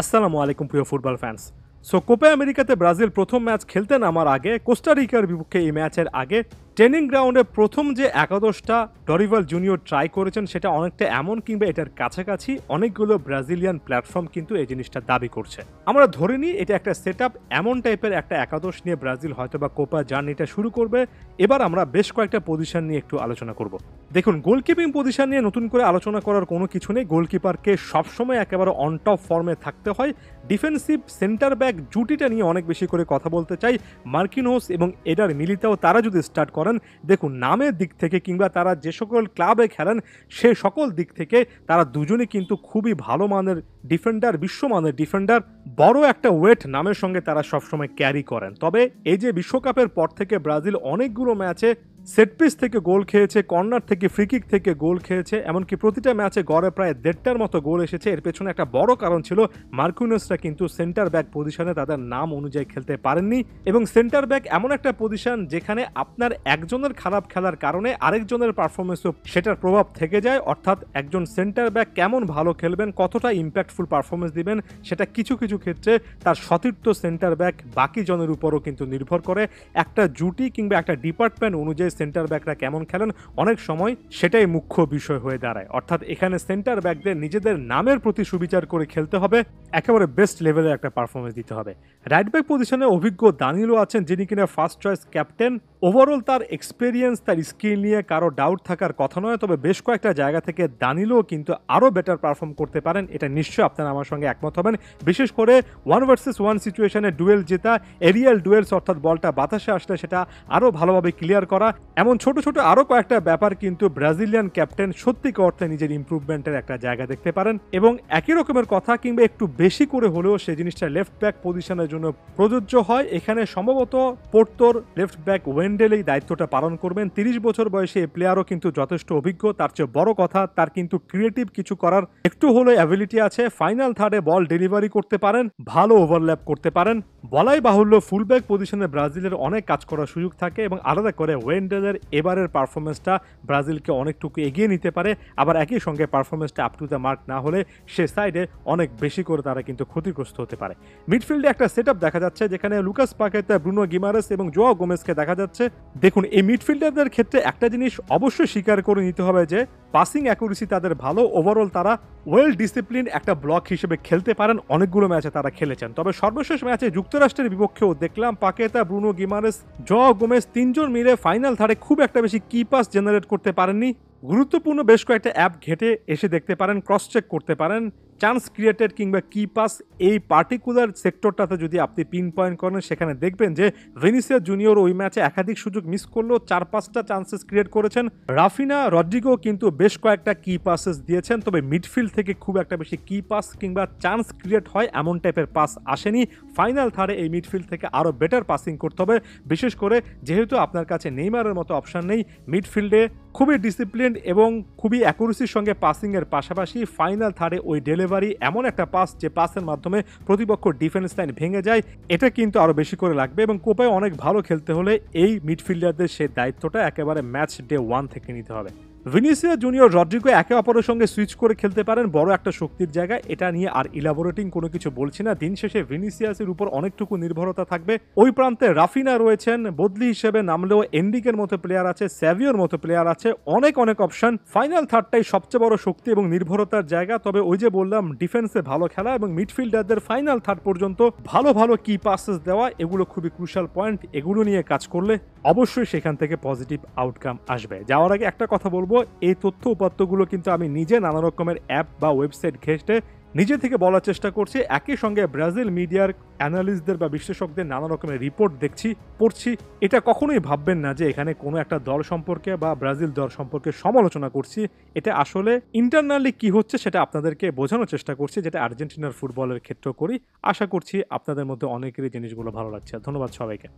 আসসালামু আলাইকুম প্রিয় ফুটবল ফ্যান্স। কোপা আমেরিকাতে ব্রাজিল প্রথম ম্যাচ খেলতে নামার আগে কোস্টারিকার বিপক্ষে এই ম্যাচের আগে ট্রেনিং গ্রাউন্ডে প্রথম যে একাদশটা ডরিভাল জুনিয়র ট্রাই করেছেন সেটা অনেকটা এমন কিংবা এটার কাছাকাছি অনেকগুলো ব্রাজিলিয়ান প্ল্যাটফর্ম কিন্তু এই জিনিসটা দাবি করছে। আমরা ধরে নিই এটা একটা সেট এমন টাইপের একটা একাদশ নিয়ে ব্রাজিল হয়তো বা কোপা জার্নিটা শুরু করবে। এবার আমরা বেশ কয়েকটা পজিশন নিয়ে একটু আলোচনা করব। দেখুন, গোলকিপিং পজিশন নিয়ে নতুন করে আলোচনা করার কোনো কিছু নেই। গোলকিপারকে সবসময় একেবারে অন টপ ফর্মে থাকতে হয়। ডিফেন্সিভ সেন্টার ব্যাক জুটিটা নিয়ে অনেক বেশি করে কথা বলতে চাই। মার্কিনোস এবং এডার মিলিতাও তারা যদি স্টার্ট করেন, দেখুন নামের দিক থেকে কিংবা তারা যে সকল ক্লাবে খেলেন সে সকল দিক থেকে তারা দুজনই কিন্তু খুবই ভালো মানের ডিফেন্ডার, বিশ্বমানের ডিফেন্ডার। বড় একটা ওয়েট নামের সঙ্গে তারা সবসময় ক্যারি করেন। তবে এই যে বিশ্বকাপের পর থেকে ব্রাজিল অনেকগুলো ম্যাচে সেটপিস থেকে গোল খেয়েছে, কর্নার থেকে, ফ্রিকিক থেকে গোল খেয়েছে, এমনকি প্রতিটা ম্যাচে গড়ে প্রায় 1.5টার মতো গোল এসেছে। এর পেছনে একটা বড় কারণ ছিল মার্কিনোসরা কিন্তু সেন্টার ব্যাক পজিশনে তাদের নাম অনুযায়ী খেলতে পারেননি। এবং সেন্টার ব্যাক এমন একটা পজিশন যেখানে আপনার একজনের খারাপ খেলার কারণে আরেকজনের পারফরমেন্সও সেটার প্রভাব থেকে যায়। অর্থাৎ একজন সেন্টার ব্যাক কেমন ভালো খেলবেন, কতটা ইম্প্যাক্টফুল পারফরমেন্স দিবেন, সেটা কিছু কিছু ক্ষেত্রে তার সতীর্থ সেন্টার ব্যাক বাকি জনের উপরও কিন্তু নির্ভর করে। একটা জুটি কিংবা একটা ডিপার্টমেন্ট অনুযায়ী সেন্টার ব্যাকরা কেমন খেলেন অনেক সময় সেটাই মুখ্য বিষয় হয়ে দাঁড়ায়। অর্থাৎ এখানে সেন্টার ব্যাকদের নিজেদের নামের প্রতি সুবিচার করে খেলতে হবে, একেবারে বেস্ট লেভেলের একটা পারফরমেন্স দিতে হবে। রাইট ব্যাক পজিশনে অভিজ্ঞ দানিলো আছেন, যিনি কিনা ফার্স্ট চয়েস ক্যাপ্টেন। ওভারঅল তার এক্সপিরিয়েন্স, তার স্কিল নিয়ে কারো ডাউট থাকার কথা নয়। তবে বেশ কয়েকটা জায়গা থেকে দানিলো কিন্তু আরও বেটার পারফর্ম করতে পারেন, এটা নিশ্চয়ই আপনারা আমার সঙ্গে একমত হবেন। বিশেষ করে 1 ভার্সেস 1 সিচুয়েশনে ডুয়েল জেতা, এরিয়াল ডুয়েলস অর্থাৎ বলটা বাতাসে আসলে সেটা আরও ভালোভাবে ক্লিয়ার করা, এমন ছোট ছোট আরও কয়েকটা ব্যাপার কিন্তু ব্রাজিলিয়ান ক্যাপ্টেন সত্যিকার অর্থে নিজের ইম্প্রুভমেন্টের একটা জায়গা দেখতে পারেন। এবং একই রকমের কথা কিংবা একটু বেশি করে হলেও সেই জিনিসটা লেফট ব্যাক পজিশনের জন্য প্রযোজ্য হয়। এখানে সম্ভবত পোর্তোর লেফট ব্যাক ওয়েন্ডেল এই দায়িত্বটা পালন করবেন। 30 বছর বয়সে এই প্লেয়ারও কিন্তু যথেষ্ট অভিজ্ঞ। তার চেয়ে বড় কথা, তার কিন্তু ক্রিয়েটিভ কিছু করার একটু হলেও অ্যাবিলিটি আছে। ফাইনাল থার্ডে বল ডেলিভারি করতে পারেন, ভালো ওভারল্যাপ করতে পারেন। বলাই বাহুল্য ফুলব্যাক পজিশনে ব্রাজিলের অনেক কাজ করার সুযোগ থাকে এবং আলাদা করে ওয়েন্ডেলের এবারের পারফরমেন্সটা ব্রাজিলকে অনেকটুকু এগিয়ে নিতে পারে। আবার একই সঙ্গে পারফরমেন্সটা আপ টু দ্য মার্ক না হলে সে সাইডে অনেক বেশি করে তারা কিন্তু ক্ষতিগ্রস্ত হতে পারে। মিডফিল্ডে একটা সেটআপ দেখা যাচ্ছে যেখানে লুকাস পাকেতা, ব্রুনো গিমারেস এবং জোয়াও গোমেজকে দেখা যাচ্ছে। দেখুন, এই মিডফিল্ডারদের ক্ষেত্রে একটা জিনিস অবশ্যই স্বীকার করে নিতে হবে যে পাসিং অ্যাকুরেসি তাদের ভালো। ওভারঅল তারা ওয়েল ডিসিপ্লিন একটা ব্লক হিসেবে খেলতে পারেন। অনেকগুলো ম্যাচে তারা খেলেছেন। তবে সর্বশেষ ম্যাচে যুক্তরাষ্ট্রের বিপক্ষেও দেখলাম Paqueta, Bruno Guimaraes, Joao Gomes তিনজন মিলে ফাইনাল থার্ডে খুব একটা বেশি কি পাস জেনারেট করতে পারেননি। গুরুত্বপূর্ণ বেশ কয়েকটা অ্যাপ ঘেটে এসে দেখতে পারেন, ক্রস চেক করতে পারেন। চান্স ক্রিয়েটেড কিংবা কি পাস এই পার্টিকুলার সেক্টরটাতে যদি আপনি পিন পয়েন্ট করেন, সেখানে দেখবেন যে ভিনিসিয়াস জুনিয়র ওই ম্যাচে একাধিক সুযোগ মিস করলেও 4-5টা চান্সেস ক্রিয়েট করেছেন। রাফিনা, রদ্রিগো কিন্তু বেশ কয়েকটা কি পাসেস দিয়েছেন। তবে মিডফিল্ড থেকে খুব একটা বেশি কি পাস কিংবা চান্স ক্রিয়েট হয় এমন টাইপের পাস আসেনি। ফাইনাল থার্ডে এই মিডফিল্ড থেকে আরও বেটার পাসিং করতে হবে। বিশেষ করে যেহেতু আপনার কাছে নেইমারের মতো অপশন নেই, মিডফিল্ডে খুবই ডিসিপ্লিন এবং খুবই অ্যাকুরেসির সঙ্গে পাসিংয়ের পাশাপাশি ফাইনাল থার্ডে ওই ডেলিভারি, এমন একটা পাস যে পাসের মাধ্যমে প্রতিপক্ষ ডিফেন্স লাইন ভেঙে যায়, এটা কিন্তু আরও বেশি করে লাগবে। এবং কোপায় অনেক ভালো খেলতে হলে এই মিডফিল্ডারদের সেই দায়িত্বটা একেবারে ম্যাচ ডে 1 থেকে নিতে হবে। ভিনিসিয়াস জুনিয়র, রদ্রিগো একে অপরের সঙ্গে সুইচ করে খেলতে পারেন, বড় একটা শক্তির জায়গায়। এটা নিয়ে আর ইলাবোরেটিং কোনো কিছু বলছি না। দিন শেষে ভিনিসিয়াসের উপর অনেকটুকু নির্ভরতা থাকবে। ওই প্রান্তে রাফিনা রয়েছেন, বদলি হিসেবে নামলেও এন্ডিকের মতো প্লেয়ার আছে, স্যাভিওর মতো প্লেয়ার আছে, অনেক অনেক অপশন। ফাইনাল থার্ডটাই সবচেয়ে বড় শক্তি এবং নির্ভরতার জায়গা। তবে ওই যে বললাম, ডিফেন্সে ভালো খেলা এবং মিডফিল্ডারদের ফাইনাল থার্ড পর্যন্ত ভালো ভালো কি পাসেস দেওয়া, এগুলো খুবই ক্রুশাল পয়েন্ট। এগুলো নিয়ে কাজ করলে অবশ্যই সেখান থেকে পজিটিভ আউটকাম আসবে। যাওয়ার আগে একটা কথা বলবো, এই তথ্য উপাত্তগুলো কিন্তু আমি নিজে নানা রকমের অ্যাপ বা ওয়েবসাইট ঘেঁটে নিজে থেকে বলার চেষ্টা করছি। একই সঙ্গে ব্রাজিল মিডিয়ার অ্যানালিস্টদের বা বিশ্লেষকদের নানা রকমের রিপোর্ট দেখছি, পড়ছি। এটা কখনোই ভাববেন না যে এখানে কোনো একটা দল সম্পর্কে বা ব্রাজিল দল সম্পর্কে সমালোচনা করছি। এটা আসলে ইন্টারনালি কি হচ্ছে সেটা আপনাদেরকে বোঝানোর চেষ্টা করছি, যেটা আর্জেন্টিনার ফুটবলের ক্ষেত্রেও করি। আশা করছি আপনাদের মধ্যে অনেকেরই জিনিসগুলো ভালো লাগছে। ধন্যবাদ সবাইকে।